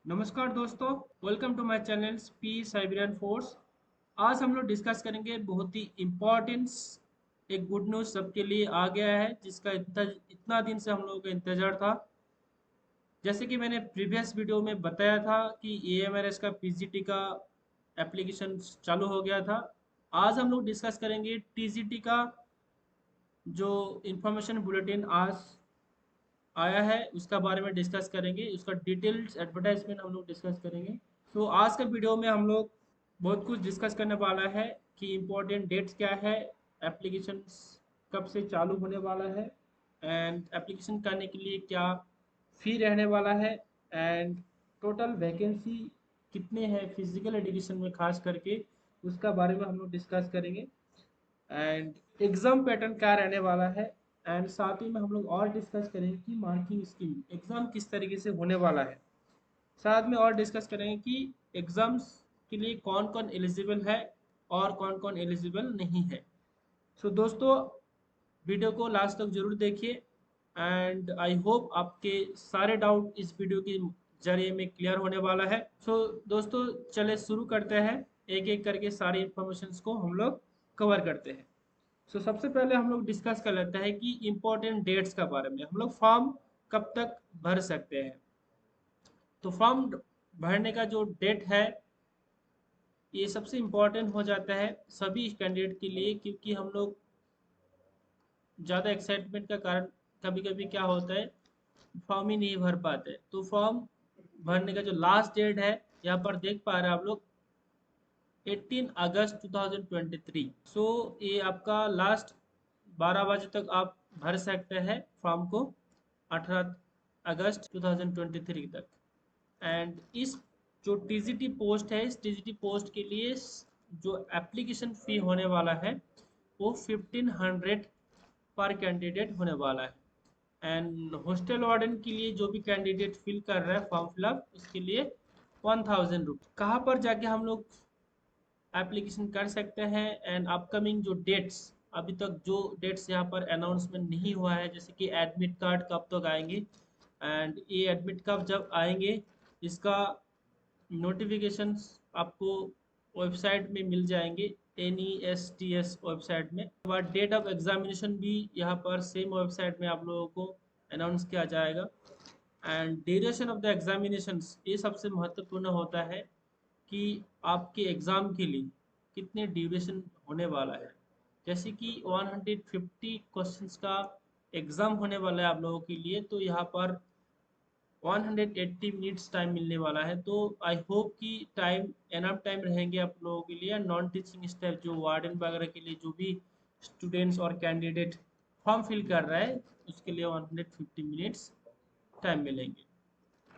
नमस्कार दोस्तों, welcome to my channel P Siberian Force. आज हम लोग डिस्कस करेंगे बहुत ही इम्पोर्टेंस। एक गुड न्यूज़ सबके लिए आ गया है जिसका इतना इतना दिन से हम लोगों का इंतजार था। जैसे कि मैंने प्रीवियस वीडियो में बताया था कि एएमआरएस का पीजीटी का एप्लीकेशन चालू हो गया था। आज हम लोग डिस्कस करेंगे टीजीटी का जो इंफॉर्मेशन बुलेटिन आज आया है उसका बारे में डिस्कस करेंगे। उसका डिटेल्स एडवर्टाइजमेंट हम लोग डिस्कस करेंगे। तो आज के वीडियो में हम लोग बहुत कुछ डिस्कस करने वाला है कि इम्पोर्टेंट डेट्स क्या है, एप्लीकेशन कब से चालू होने वाला है, एंड एप्लीकेशन करने के लिए क्या फ़ी रहने वाला है, एंड टोटल वैकेंसी कितने हैं फिजिकल एजुकेशन में खास करके, उसका बारे में हम लोग डिस्कस करेंगे। एंड एग्ज़ाम पैटर्न क्या रहने वाला है, एंड साथ ही में हम लोग और डिस्कस करेंगे कि मार्किंग स्कीम एग्ज़ाम किस तरीके से होने वाला है। साथ में और डिस्कस करेंगे कि एग्ज़ाम्स के लिए कौन कौन एलिजिबल है और कौन कौन एलिजिबल नहीं है। सो दोस्तों, वीडियो को लास्ट तक जरूर देखिए एंड आई होप आपके सारे डाउट इस वीडियो के जरिए में क्लियर होने वाला है। सो दोस्तों, चले शुरू करते हैं। एक एक करके सारी इंफॉर्मेशंस को हम लोग कवर करते हैं। सबसे पहले हम लोग डिस्कस कर लेते हैं कि इम्पोर्टेंट डेट्स के बारे में। हम लोग फॉर्म कब तक भर सकते हैं। तो फॉर्म भरने का जो डेट है ये सबसे इम्पोर्टेंट हो जाता है सभी कैंडिडेट के लिए, क्योंकि हम लोग ज़्यादा एक्साइटमेंट का कारण कभी कभी क्या होता है, फॉर्म ही नहीं भर पाते। तो फॉर्म भरने का जो लास्ट डेट है, यहाँ पर देख पा रहे हैं आप लोग, 18 अगस्त 2023। ये आपका लास्ट 12 बजे तक आप भर सकते हैं फॉर्म को, 18 अगस्त 2023 तक। एंड इस जो टीजीटी पोस्ट है, इस टीजीटी पोस्ट के लिए जो एप्लीकेशन फ़ी होने वाला है वो 1500 पर कैंडिडेट होने वाला है। एंड हॉस्टल वार्डन के लिए जो भी कैंडिडेट फिल कर रहा है फॉर्म फिलअप, उसके लिए 1000 रुपीज़। कहाँ पर जाके हम लोग एप्लीकेशन कर सकते हैं, एंड अपकमिंग जो डेट्स, अभी तक जो डेट्स यहाँ पर अनाउंसमेंट नहीं हुआ है, जैसे कि एडमिट कार्ड कब तक आएंगे, एंड ये एडमिट कार्ड जब आएंगे इसका नोटिफिकेशंस आपको वेबसाइट में मिल जाएंगे, NESTS वेबसाइट में। उसके बाद डेट ऑफ एग्जामिनेशन भी यहाँ पर सेम वेबसाइट में आप लोगों को अनाउंस किया जाएगा। And duration of the examinations, ये सबसे महत्वपूर्ण होता है कि आपके एग्ज़ाम के लिए कितने ड्यूरेशन होने वाला है। जैसे कि 150 क्वेश्चंस का एग्ज़ाम होने वाला है आप लोगों के लिए, तो यहाँ पर 180 मिनट्स टाइम मिलने वाला है। तो आई होप कि टाइम एनफ टाइम रहेंगे आप लोगों के लिए। नॉन टीचिंग स्टाफ जो वार्डन वगैरह के लिए, जो भी स्टूडेंट्स और कैंडिडेट फॉर्म फिल कर रहा है, उसके लिए 150 मिनट्स टाइम मिलेंगे।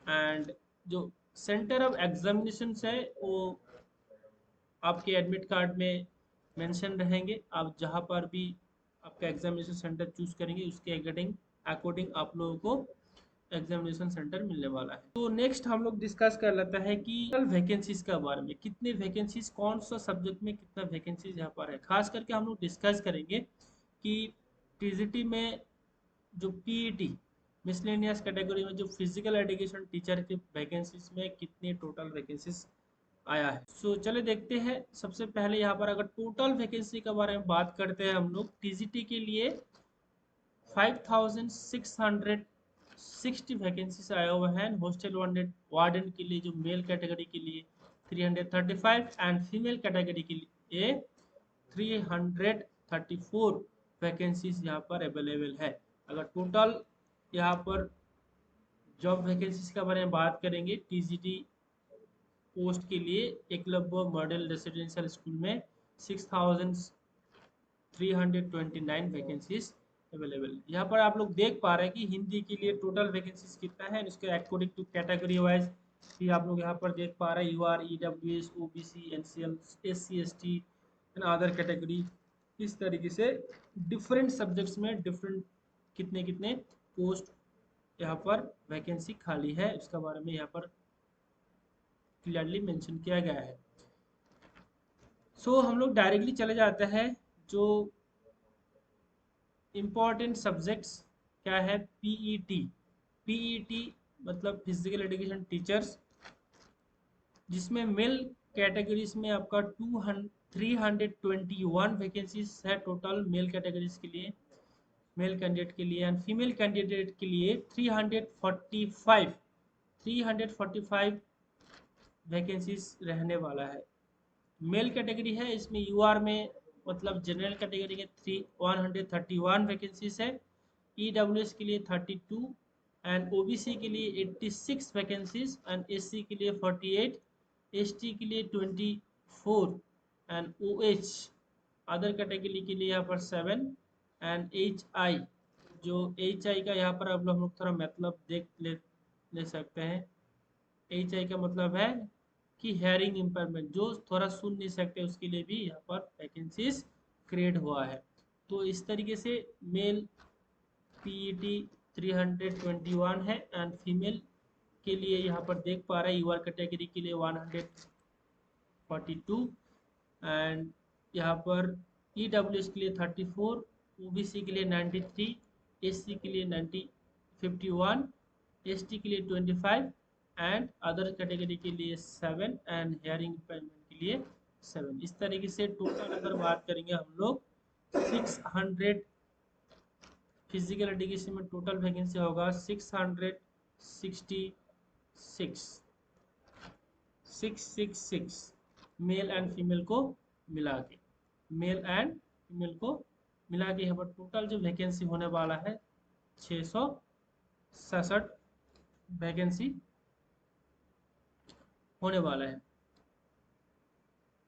एंड जो सेंटर ऑफ एग्जामिनेशन है वो आपके एडमिट कार्ड में मेंशन रहेंगे। आप जहाँ पर भी आपका एग्जामिनेशन सेंटर चूज करेंगे उसके अकॉर्डिंग अकॉर्डिंग आप लोगों को एग्जामिनेशन सेंटर मिलने वाला है। तो नेक्स्ट हम लोग डिस्कस कर लेते हैं कि वैकेंसीज के बारे में, कितने वैकेंसीज, कौन सा सब्जेक्ट में कितना वैकेंसीज यहाँ पर है। खास करके हम लोग डिस्कस करेंगे कि टीजीटी में जो पीईटी मिसलेनियस कैटेगरी में जो फिजिकल एजुकेशन टीचर के वैकेंसीज में कितनी टोटल वैकेंसीज आया है। चले देखते हैं। सबसे पहले यहाँ पर अगर टोटल वैकेंसी के बारे में बात करते हैं हम लोग, टीजीटी के लिए 5660 वैकेंसीज आया हुआ है। हॉस्टल वार्डन के लिए जो मेल कैटेगरी के लिए 335 एंड फीमेल कैटेगरी के लिए 334 वैकेंसीज यहाँ पर अवेलेबल है। अगर टोटल यहाँ पर जॉब वैकेंसीज के बारे में बात करेंगे, टीजीटी पोस्ट के लिए एकलव्य मॉडल रेसिडेंशियल स्कूल में 6329 वैकेंसीज अवेलेबल। यहाँ पर आप लोग देख पा रहे हैं कि हिंदी के लिए टोटल वैकेंसीज कितना है, इसके अकॉर्डिंग टू कैटेगरी वाइज भी आप लोग यहाँ पर देख पा रहे हैं। UR, EWS, OBC, NCL, SC, ST and other category. इस तरीके से डिफरेंट सब्जेक्ट्स में डिफरेंट कितने कितने पोस्ट यहाँ पर वैकेंसी खाली है, उसके बारे में यहाँ पर क्लियरली मेंशन किया गया है। हम लोग डायरेक्टली चले जाते हैं जो इम्पोर्टेंट सब्जेक्ट्स क्या है। पीईटी, पीईटी मतलब फिजिकल एजुकेशन टीचर्स जिसमें मेल कैटेगरीज में आपका 321 वैकेंसीज है टोटल मेल कैटेगरीज के लिए, मेल कैंडिडेट के लिए, एंड फीमेल कैंडिडेट के लिए 345 वैकेंसीज रहने वाला है। मेल कैटेगरी है इसमें यूआर में मतलब जनरल कैटेगरी के 131 वैकेंसीज है, ईडब्ल्यूएस के लिए 32 एंड ओबीसी के लिए 86 वैकेंसीज एंड एससी के लिए 48, एसटी के लिए 24 एंड ओएच अदर कैटेगरी के लिए यहाँ पर 7 एंड एच आई, जो एच आई का यहाँ पर अब हम लोग थोड़ा मतलब देख ले सकते हैं। एच आई का मतलब है कि हेयरिंग इम्पेयरमेंट, जो थोड़ा सुन नहीं सकते उसके लिए भी यहाँ पर वैकेंसीज क्रिएट हुआ है। तो इस तरीके से मेल पीईटी 321 है एंड फीमेल के लिए यहाँ पर देख पा रहे हैं यूआर कैटेगरी के लिए 142 एंड यहाँ पर ईडब्ल्यूएस के लिए 34, ओबीसी के लिए 93, एससी के लिए 51, एसटी के लिए 25 एंड अदर कैटेगरी के लिए 7 एंड हेयरिंग इम्पेयरमेंट के लिए 7। इस तरीके से टोटल अगर बात करेंगे हम लोग 600 फिजिकल एजुकेशन में टोटल वैकेंसी होगा 666 मेल एंड फीमेल को मिला के, मेल एंड फीमेल को मिला के यहाँ पर टोटल जो वैकेंसी होने वाला है 667 वैकेंसी होने वाला है।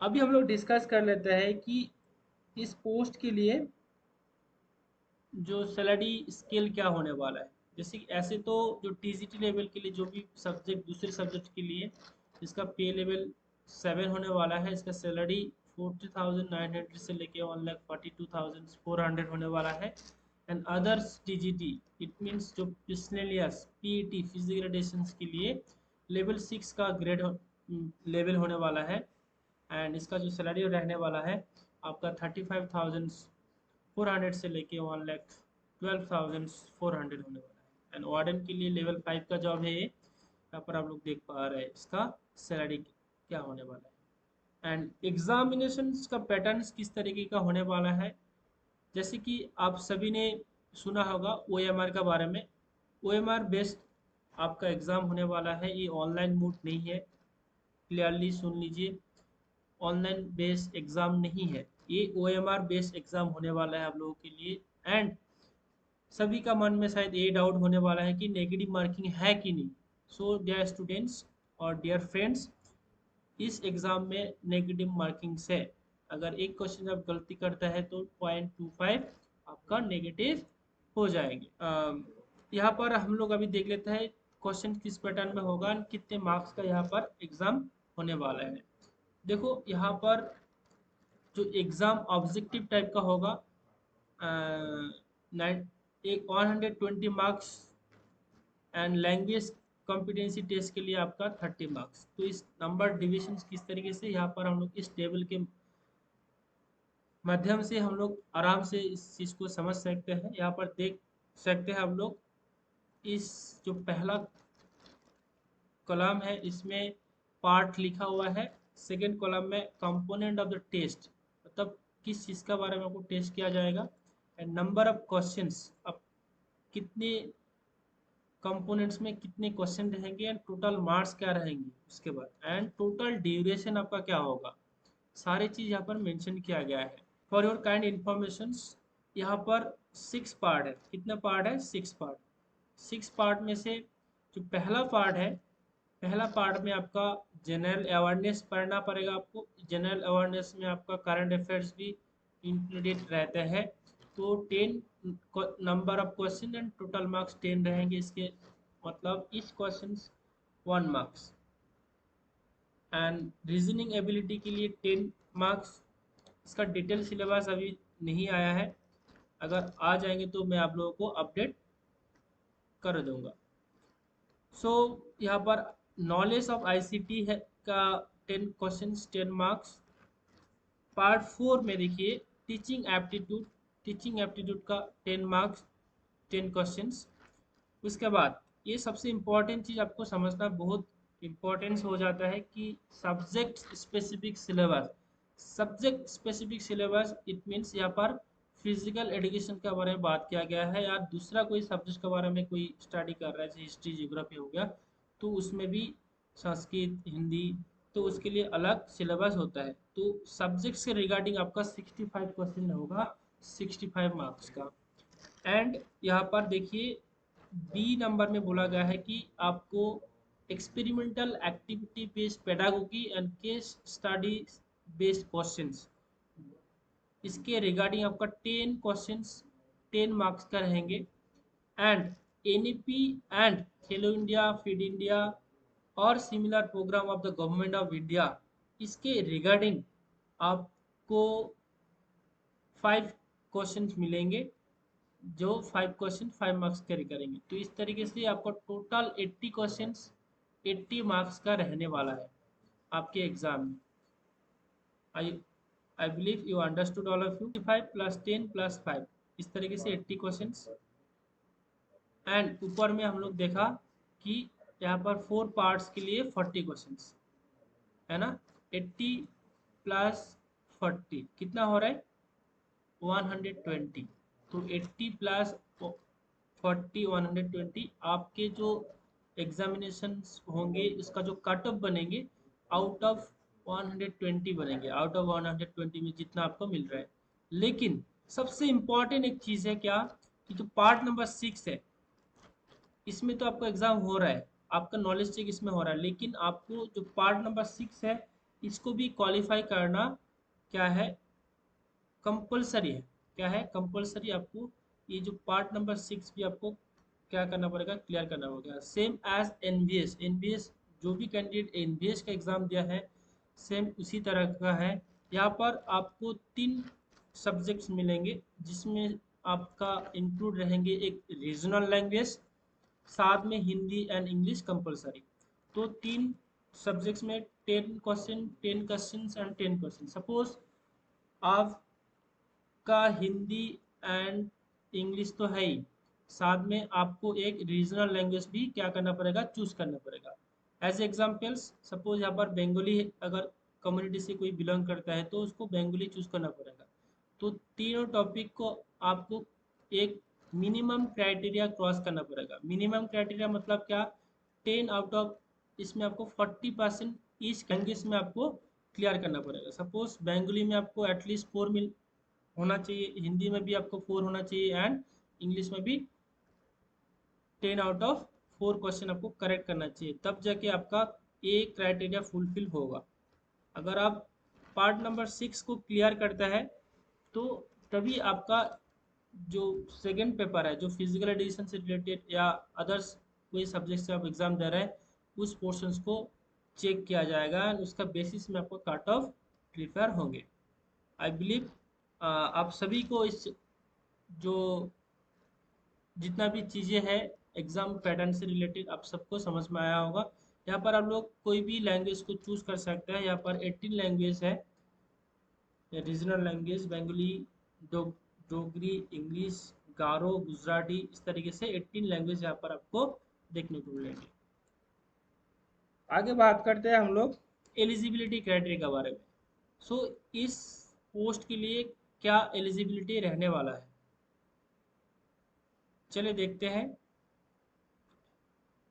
अभी हम लोग डिस्कस कर लेते हैं कि इस पोस्ट के लिए जो सैलरी स्केल क्या होने वाला है। जैसे कि ऐसे तो जो टीजीटी लेवल के लिए जो भी सब्जेक्ट दूसरे सब्जेक्ट के लिए इसका पे लेवल 7 होने वाला है, इसका सैलरी 40,900 से लेके 1,42,400 होने वाला है। And others TGT it means जो पिछले ईयर्स पीईटी फिजिकल एजुकेशन के लिए लेवल 6 का ग्रेड लेवल होने वाला है एंड इसका जो सैलरी रहने वाला है आपका 35,400 से लेके 1,12,400 होने वाला है। एंड वार्डन के लिए लेवल 5 का जॉब है ये, यहाँ पर आप लोग देख पा रहे हैं इसका सैलरी क्या होने वाला है। एंड एग्जामिनेशन का पैटर्न किस तरीके का होने वाला है, जैसे कि आप सभी ने सुना होगा ओएमआर के बारे में। ओएमआर बेस्ड आपका एग्ज़ाम होने वाला है, ये ऑनलाइन मोड नहीं है, क्लियरली सुन लीजिए, ऑनलाइन बेस्ड एग्ज़ाम नहीं है, ये ओएमआर बेस्ड एग्ज़ाम होने वाला है आप लोगों के लिए। एंड सभी का मन में शायद ये डाउट होने वाला है कि नेगेटिव मार्किंग है कि नहीं। सो डियर स्टूडेंट्स और डियर फ्रेंड्स, इस एग्ज़ाम में नेगेटिव मार्किंग से अगर एक क्वेश्चन आप गलती करता है तो 0.25 आपका नेगेटिव हो जाएंगे। यहाँ पर हम लोग अभी देख लेते हैं क्वेश्चन किस पैटर्न में होगा, कितने मार्क्स का यहाँ पर एग्ज़ाम होने वाला है। देखो यहाँ पर जो एग्ज़ाम ऑब्जेक्टिव टाइप का होगा, एक 120 marks and language competency test के लिए आपका 30 मार्क्स। तो इस नंबर डिविजन किस तरीके से यहाँ पर हम लोग इस टेबल के माध्यम से हम लोग आराम से इस चीज़ को समझ सकते हैं। यहाँ पर देख सकते हैं हम लोग इस जो पहला कॉलम है इसमें पार्ट लिखा हुआ है, सेकेंड कॉलम में कंपोनेंट ऑफ द टेस्ट, मतलब किस चीज़ का बारे में आपको टेस्ट किया जाएगा, एंड नंबर ऑफ क्वेश्चंस, अब कितने कंपोनेंट्स में कितने क्वेश्चन रहेंगे एंड टोटल मार्क्स क्या रहेंगे उसके बाद, एंड टोटल ड्यूरेशन आपका क्या होगा, सारी चीज़ यहाँ पर मेंशन किया गया है। फॉर योर काइंड इन्फॉर्मेशन यहाँ पर 6 पार्ट है, कितना पार्ट है 6 पार्ट। 6 पार्ट में से जो पहला पार्ट है, पहला पार्ट में आपका जनरल अवेयरनेस पढ़ना पड़ेगा आपको। जनरल अवेयरनेस में आपका करंट अफेयर्स भी इंक्लूडेड रहते हैं। तो 10 number of question and total marks 10 रहेंगे इसके, मतलब इस question 1 marks and reasoning ability के लिए 10 मार्क्स। इसका डिटेल सिलेबस अभी नहीं आया है, अगर आ जाएंगे तो मैं आप लोगों को अपडेट कर दूंगा। सो यहाँ पर नॉलेज ऑफ आईसीटी है का 10 क्वेश्चंस 10 मार्क्स। पार्ट 4 में देखिए टीचिंग एप्टीट्यूड का 10 मार्क्स 10 क्वेश्चंस। उसके बाद ये सबसे इम्पोर्टेंट चीज़ आपको समझना बहुत इम्पोर्टेंस हो जाता है कि subject specific syllabus. Subject specific syllabus it means यहाँ पर फिजिकल एजुकेशन के बारे में बात किया गया है, या दूसरा कोई सब्जेक्ट के बारे में कोई स्टडी कर रहा है, जैसे हिस्ट्री जियोग्राफी हो गया, तो उसमें भी संस्कृत हिंदी, तो उसके लिए अलग सिलेबस होता है। तो सब्जेक्ट से रिगार्डिंग आपका 65 क्वेश्चन होगा, 65 मार्क्स का। एंड यहाँ पर देखिए बी नंबर में बोला गया है कि आपको experimental activity based pedagogy and case study based questions, इसके रिगार्डिंग आपका 10 क्वेश्चंस 10 मार्क्स का रहेंगे। And NEP and Khelo India, feed India और similar program of the government of India, इसके रिगार्डिंग आपको 5 क्वेश्चंस मिलेंगे, जो 5 क्वेश्चन 5 मार्क्स कैरी करेंगे। तो इस तरीके से आपको टोटल 80 क्वेश्चंस 80 मार्क्स का रहने वाला है आपके एग्जाम में। I believe you understood all of you. 5 plus 10 plus 5, इस तरीके से 80 क्वेश्चंस। एंड ऊपर में हम लोग देखा कि यहाँ पर 4 पार्ट्स के लिए 40 क्वेश्चंस है ना। 80 प्लस 40 कितना हो रहा है, 120। तो 80 प्लस 40 120 आपके जो एग्जामिनेशंस होंगे, इसका जो कट ऑफ बनेंगे आउट ऑफ 120 बनेंगे, आउट ऑफ 120 में जितना आपको मिल रहा है। लेकिन सबसे इम्पॉर्टेंट एक चीज़ है क्या, कि जो पार्ट नंबर 6 है, इसमें तो आपका एग्जाम हो रहा है, आपका नॉलेज चेक इसमें हो रहा है, लेकिन आपको जो पार्ट नंबर 6 है, इसको भी क्वालिफाई करना क्या है, कंपलसरी है। क्या है, कंपलसरी। आपको ये जो पार्ट नंबर 6 भी आपको क्या करना पड़ेगा, क्लियर करना होगा। सेम एज एनवीएस, एनवीएस जो भी कैंडिडेट एनवीएस का एग्जाम दिया है, सेम उसी तरह का है। यहाँ पर आपको 3 सब्जेक्ट्स मिलेंगे, जिसमें आपका इंक्लूड रहेंगे एक रीजनल लैंग्वेज, साथ में हिंदी एंड इंग्लिश कंपलसरी। तो 3 सब्जेक्ट्स में 10 क्वेश्चन एंड 10 क्वेश्चन। सपोज आप का हिंदी एंड इंग्लिश तो है ही, साथ में आपको एक रीजनल लैंग्वेज भी क्या करना पड़ेगा, चूज करना पड़ेगा। एज एग्जाम्पल्स सपोज यहाँ पर बंगाली अगर कम्युनिटी से कोई बिलोंग करता है, तो उसको बंगाली चूज करना पड़ेगा। तो तीनों टॉपिक को आपको एक मिनिमम क्राइटेरिया क्रॉस करना पड़ेगा। मिनिमम क्राइटेरिया मतलब क्या, 10 आउट ऑफ, इसमें आपको 40% ईच लैंग्वेज में आपको क्लियर करना पड़ेगा। सपोज बंगाली में आपको एटलीस्ट 4 होना चाहिए, हिंदी में भी आपको 4 होना चाहिए, एंड इंग्लिश में भी 10 आउट ऑफ 4 क्वेश्चन आपको करेक्ट करना चाहिए, तब जाके आपका ए क्राइटेरिया फुलफिल होगा। अगर आप पार्ट नंबर 6 को क्लियर करता है, तो तभी आपका जो सेकंड पेपर है, जो फिजिकल एडिशन से रिलेटेड या अदर्स कोई सब्जेक्ट से आप एग्जाम दे रहे हैं, उस पोर्शंस को चेक किया जाएगा, एंड उसका बेसिस में आपको कट ऑफ प्रिपेयर होंगे। आई बिलीव आप सभी को इस जो जितना भी चीज़ें हैं एग्ज़ाम पैटर्न से रिलेटेड आप सबको समझ में आया होगा। यहाँ पर आप लोग कोई भी लैंग्वेज को चूज कर सकते हैं। यहाँ पर 18 लैंग्वेज है, regional language Bengali, Dogri, English, Garo, Gujarati, इस तरीके से 18 लैंग्वेज यहाँ पर आपको देखने को मिलेंगे। आगे बात करते हैं हम लोग एलिजिबिलिटी क्राइटेरिया के बारे में। सो इस पोस्ट के लिए क्या एलिजिबिलिटी रहने वाला है, चलिए देखते हैं।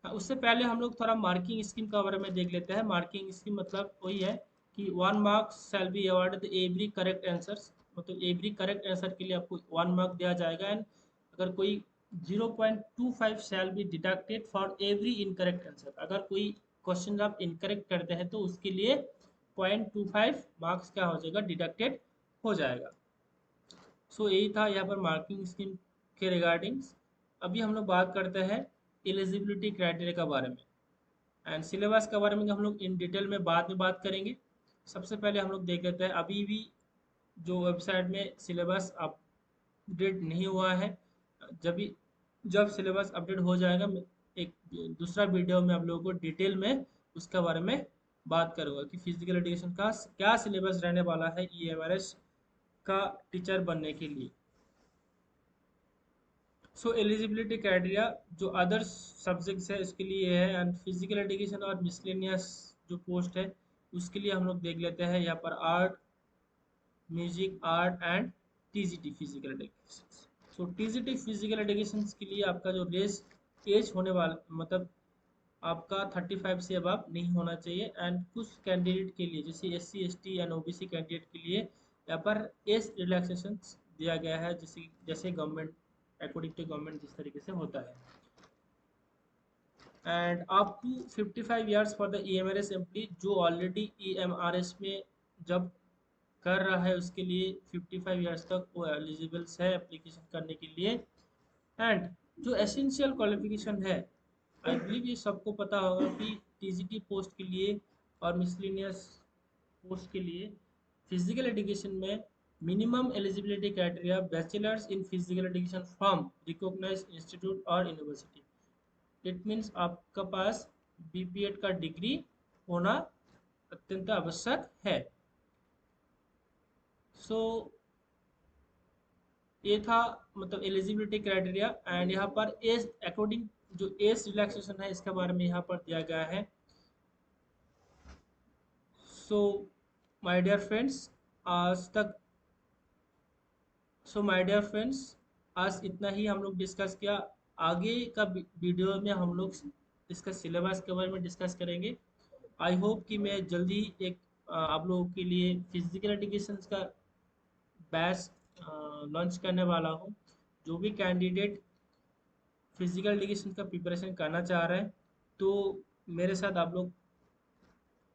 उससे पहले हम लोग थोड़ा मार्किंग स्कीम के बारे में देख लेते हैं। मार्किंग स्कीम मतलब वही है कि 1 marks shall be awarded every correct answers, मतलब एवरी करेक्ट आंसर के लिए आपको 1 मार्क दिया जाएगा। एंड अगर कोई 0.25 shall be deducted for every incorrect answer, अगर कोई क्वेश्चन आप इनकरेक्ट करते हैं तो उसके लिए 0.25 मार्क्स क्या हो जाएगा, डिडक्टेड हो जाएगा। सो यही था यहाँ पर मार्किंग स्कीम के रिगार्डिंग्स। अभी हम लोग बात करते हैं एलिजिबिलिटी क्राइटेरिया के बारे में, एंड सिलेबस के बारे में हम लोग इन डिटेल में बाद में बात करेंगे। सबसे पहले हम लोग देख लेते हैं अभी भी जो वेबसाइट में सिलेबस अपडेट नहीं हुआ है। जब सिलेबस अपडेट हो जाएगा, मैं एक दूसरा वीडियो में आप लोगों को डिटेल में उसके बारे में बात करूँगा कि फिजिकल एजुकेशन का क्या सिलेबस रहने वाला है EMRS का टीचर बनने के लिए। सो एलिजिबिलिटी क्राइटेरिया जो अदर सब्जेक्ट्स है उसके लिए है, एंड फिजिकल एजुकेशन और मिसलेनियस जो पोस्ट है उसके लिए हम लोग देख लेते हैं यहाँ पर art, music, art and TGT physical education. So TGT physical education के लिए आपका जो रेस एज होने वाला मतलब आपका 35 से अबव नहीं होना चाहिए, एंड कुछ कैंडिडेट के लिए जैसे SC ST and OBC candidate के लिए यहाँ पर एज रिलैक्सेशन दिया गया है, जैसे जैसे गवर्नमेंट अकॉर्डिंग टू गवर्नमेंट जिस तरीके से होता है। And up to 55 years for the EMRS employ जो ऑलरेडी EMRS में जब कर रहा है उसके लिए 55 ईयर्स तक वो एलिजिबल है एप्लीकेशन करने के लिए। एंड जो एसेंशियल क्वालिफिकेशन है, आई बिलीव ये सबको पता होगा कि TGT पोस्ट के लिए और मिसलिनियस पोस्ट के लिए फिजिकल एजुकेशन में minimum eligibility criteria bachelors in physical education from recognised institute और यूनिवर्सिटी। इट मीन्स आपका पास BPEd का डिग्री होना अत्यंत आवश्यक है। सो ये था मतलब एलिजिबिलिटी क्राइटेरिया, एंड यहाँ पर एज अकॉर्डिंग जो एज रिलैक्सेशन है इसके बारे में यहाँ पर दिया गया है। सो माय डियर फ्रेंड्स, आज तक सो माय डियर फ्रेंड्स आज इतना ही हम लोग डिस्कस किया। आगे का वीडियो में हम लोग इसका सिलेबस के बारे में डिस्कस करेंगे। आई होप कि मैं जल्दी एक आप लोगों के लिए फिजिकल एजुकेशन का बैच लॉन्च करने वाला हूँ। जो भी कैंडिडेट फिजिकल एजुकेशन का प्रिपरेशन करना चाह रहे हैं तो मेरे साथ आप लोग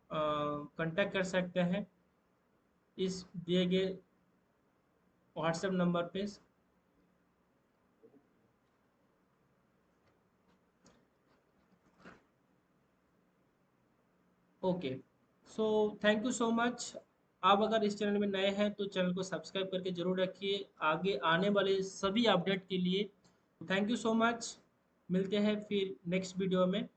कांटेक्ट कर सकते हैं इस दिए गए व्हाट्सएप नंबर पे। Okay, so thank you so much. आप अगर इस चैनल में नए हैं तो चैनल को सब्सक्राइब करके जरूर रखिए आगे आने वाले सभी अपडेट के लिए। थैंक यू सो मच, मिलते हैं फिर नेक्स्ट वीडियो में।